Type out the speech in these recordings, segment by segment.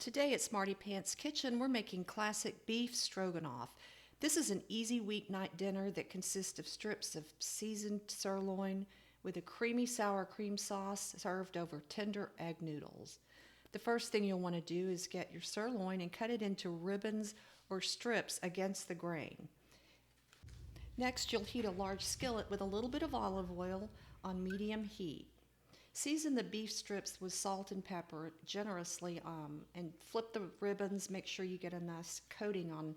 Today at Smarty Pants Kitchen, we're making classic beef stroganoff. This is an easy weeknight dinner that consists of strips of seasoned sirloin with a creamy sour cream sauce served over tender egg noodles. The first thing you'll want to do is get your sirloin and cut it into ribbons or strips against the grain. Next, you'll heat a large skillet with a little bit of olive oil on medium heat. Season the beef strips with salt and pepper generously and flip the ribbons. Make sure you get a nice coating on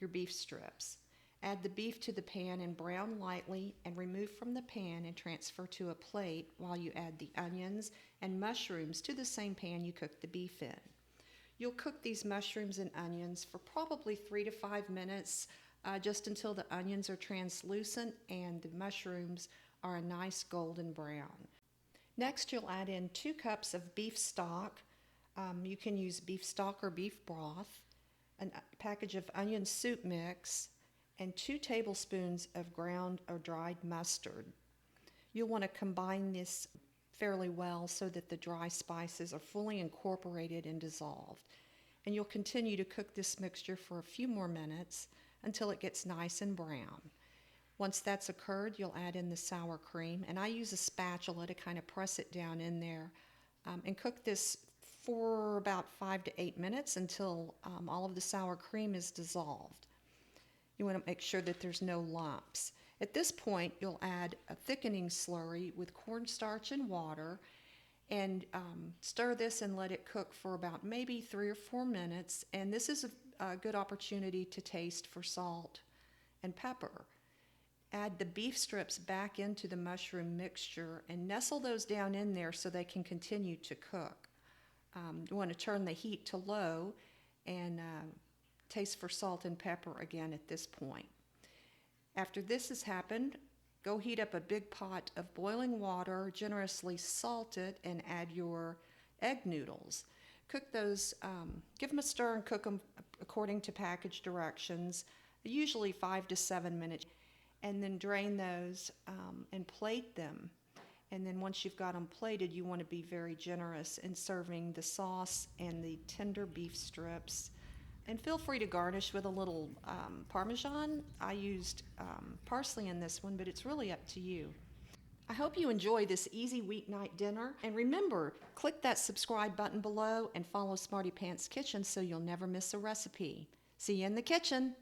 your beef strips. Add the beef to the pan and brown lightly and remove from the pan and transfer to a plate while you add the onions and mushrooms to the same pan you cooked the beef in. You'll cook these mushrooms and onions for probably 3 to 5 minutes, just until the onions are translucent and the mushrooms are a nice golden brown. Next, you'll add in 2 cups of beef stock. You can use beef stock or beef broth, a package of onion soup mix, and 2 tablespoons of ground or dried mustard. You'll want to combine this fairly well so that the dry spices are fully incorporated and dissolved. And you'll continue to cook this mixture for a few more minutes until it gets nice and brown. Once that's occurred, you'll add in the sour cream, and I use a spatula to kind of press it down in there and cook this for about 5 to 8 minutes until all of the sour cream is dissolved. You want to make sure that there's no lumps. At this point, you'll add a thickening slurry with cornstarch and water and stir this and let it cook for about maybe 3 or 4 minutes, and this is a good opportunity to taste for salt and pepper. Add the beef strips back into the mushroom mixture and nestle those down in there so they can continue to cook. You want to turn the heat to low and taste for salt and pepper again at this point. After this has happened, go heat up a big pot of boiling water, generously salt it, and add your egg noodles. Cook those, give them a stir and cook them according to package directions, usually 5 to 7 minutes. And then drain those and plate them. And then once you've got them plated, you want to be very generous in serving the sauce and the tender beef strips. And feel free to garnish with a little Parmesan. I used parsley in this one, but it's really up to you. I hope you enjoy this easy weeknight dinner. And remember, click that subscribe button below and follow Smarty Pants Kitchen so you'll never miss a recipe. See you in the kitchen.